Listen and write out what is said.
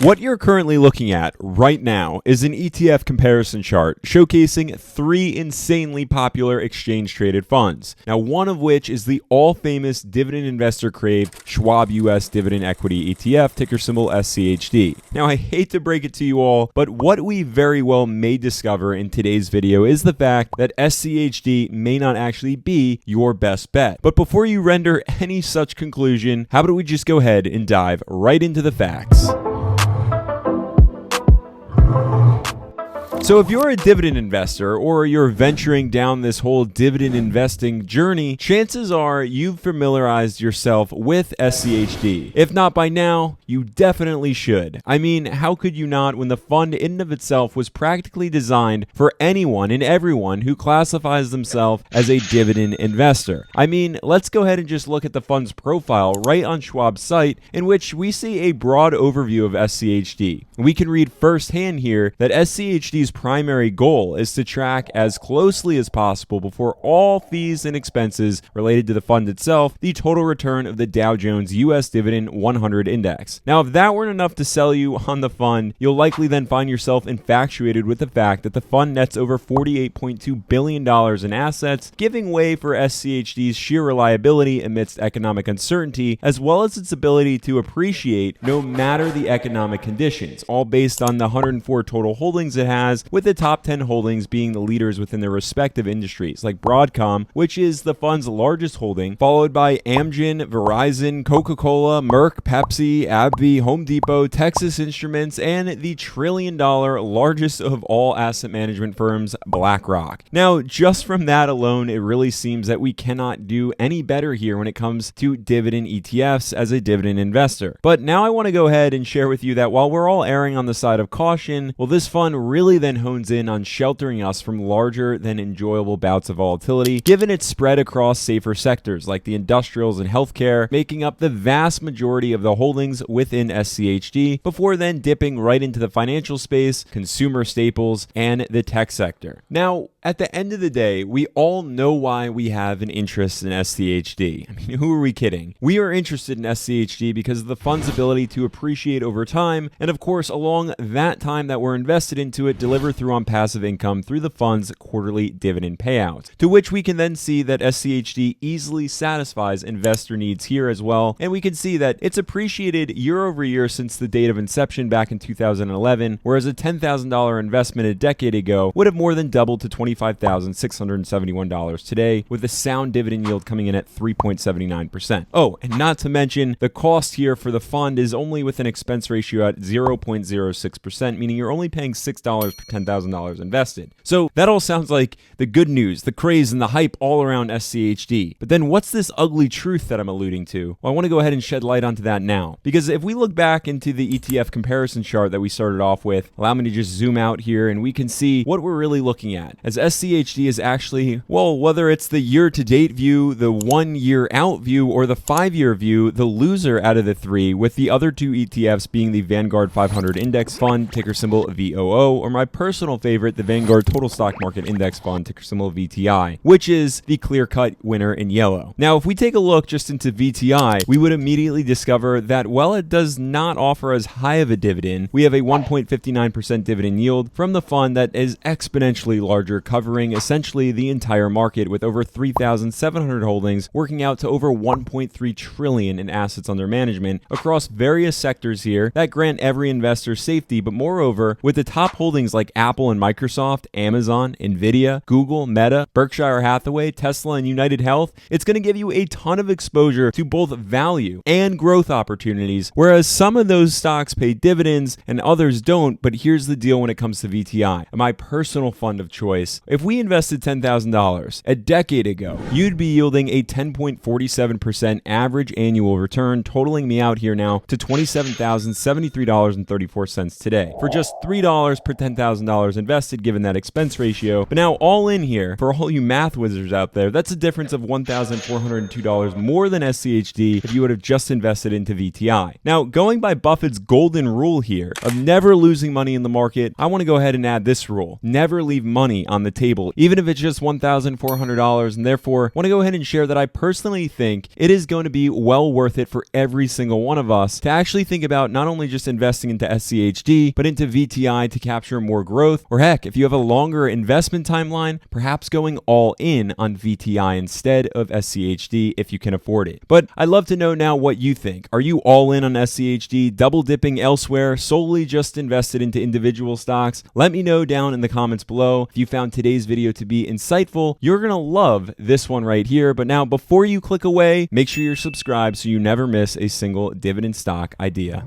What you're currently looking at right now is an ETF comparison chart showcasing 3 insanely popular exchange-traded funds. Now, one of which is the all-famous dividend investor crave Schwab US Dividend Equity ETF, ticker symbol SCHD. Now, I hate to break it to you all, but what we very well may discover in today's video is the fact that SCHD may not actually be your best bet. But before you render any such conclusion, how about we just go ahead and dive right into the facts. So if you're a dividend investor or you're venturing down this whole dividend investing journey, chances are you've familiarized yourself with SCHD. If not by now, you definitely should. I mean, how could you not when the fund in and of itself was practically designed for anyone and everyone who classifies themselves as a dividend investor? I mean, let's go ahead and just look at the fund's profile right on Schwab's site, in which we see a broad overview of SCHD. We can read firsthand here that SCHD's primary goal is to track as closely as possible before all fees and expenses related to the fund itself the total return of the Dow Jones US Dividend 100 Index. Now, if that weren't enough to sell you on the fund, you'll likely then find yourself infatuated with the fact that the fund nets over $48.2 billion in assets, giving way for SCHD's sheer reliability amidst economic uncertainty, as well as its ability to appreciate no matter the economic conditions, all based on the 104 total holdings it has, with the top 10 holdings being the leaders within their respective industries, like Broadcom, which is the fund's largest holding, followed by Amgen, Verizon, Coca-Cola, Merck, Pepsi, AbbVie, Home Depot, Texas Instruments, and the trillion-dollar largest of all asset management firms, BlackRock. Now, just from that alone, it really seems that we cannot do any better here when it comes to dividend ETFs as a dividend investor. But now I want to go ahead and share with you that while we're all erring on the side of caution, well, this fund really then hones in on sheltering us from larger than enjoyable bouts of volatility, given its spread across safer sectors like the industrials and healthcare, making up the vast majority of the holdings within SCHD, before then dipping right into the financial space, consumer staples, and the tech sector. Now, at the end of the day, we all know why we have an interest in SCHD. I mean, who are we kidding? We are interested in SCHD because of the fund's ability to appreciate over time, and of course, along that time that we're invested into it, deliver through on passive income through the fund's quarterly dividend payout, to which we can then see that SCHD easily satisfies investor needs here as well, and we can see that it's appreciated year over year since the date of inception back in 2011, whereas a $10,000 investment a decade ago would have more than doubled to $25,671 today, with a sound dividend yield coming in at 3.79%. Oh, and not to mention, the cost here for the fund is only with an expense ratio at 0.06%, meaning you're only paying $6 per $10,000 invested. So that all sounds like the good news, the craze, and the hype all around SCHD. But then what's this ugly truth that I'm alluding to? Well, I want to go ahead and shed light onto that now. Because if we look back into the ETF comparison chart that we started off with, allow me to just zoom out here and we can see what we're really looking at. As SCHD is actually, well, whether it's the year-to-date view, the 1 year out view, or the 5-year view, the loser out of the 3, with the other 2 ETFs being the Vanguard 500 Index Fund, ticker symbol VOO, or my personal favorite, the Vanguard Total Stock Market Index Fund, ticker symbol VTI, which is the clear-cut winner in yellow. Now, if we take a look just into VTI, we would immediately discover that while it does not offer as high of a dividend, we have a 1.59% dividend yield from the fund that is exponentially larger, covering essentially the entire market with over 3,700 holdings, working out to over 1.3 trillion in assets under management across various sectors here that grant every investor safety, but moreover, with the top holdings like Apple and Microsoft, Amazon, Nvidia, Google, Meta, Berkshire Hathaway, Tesla, and United Health, it's going to give you a ton of exposure to both value and growth opportunities, whereas some of those stocks pay dividends and others don't. But here's the deal when it comes to VTI, my personal fund of choice. If we invested $10,000 a decade ago, you'd be yielding a 10.47% average annual return, totaling me out here now to $27,073.34 today. For just $3 per $10,000 $1,000 invested given that expense ratio. But now all in here, for all you math wizards out there, that's a difference of $1,402 more than SCHD if you would have just invested into VTI. Now, going by Buffett's golden rule here of never losing money in the market, I want to go ahead and add this rule. Never leave money on the table, even if it's just $1,400, and therefore want to go ahead and share that I personally think it is going to be well worth it for every single one of us to actually think about not only just investing into SCHD, but into VTI to capture more growth, or heck, if you have a longer investment timeline, perhaps going all in on VTI instead of SCHD if you can afford it. But I'd love to know now what you think. Are you all in on SCHD, double dipping elsewhere, solely just invested into individual stocks? Let me know down in the comments below. If you found today's video to be insightful, you're gonna love this one right here. But now, before you click away, make sure you're subscribed so you never miss a single dividend stock idea.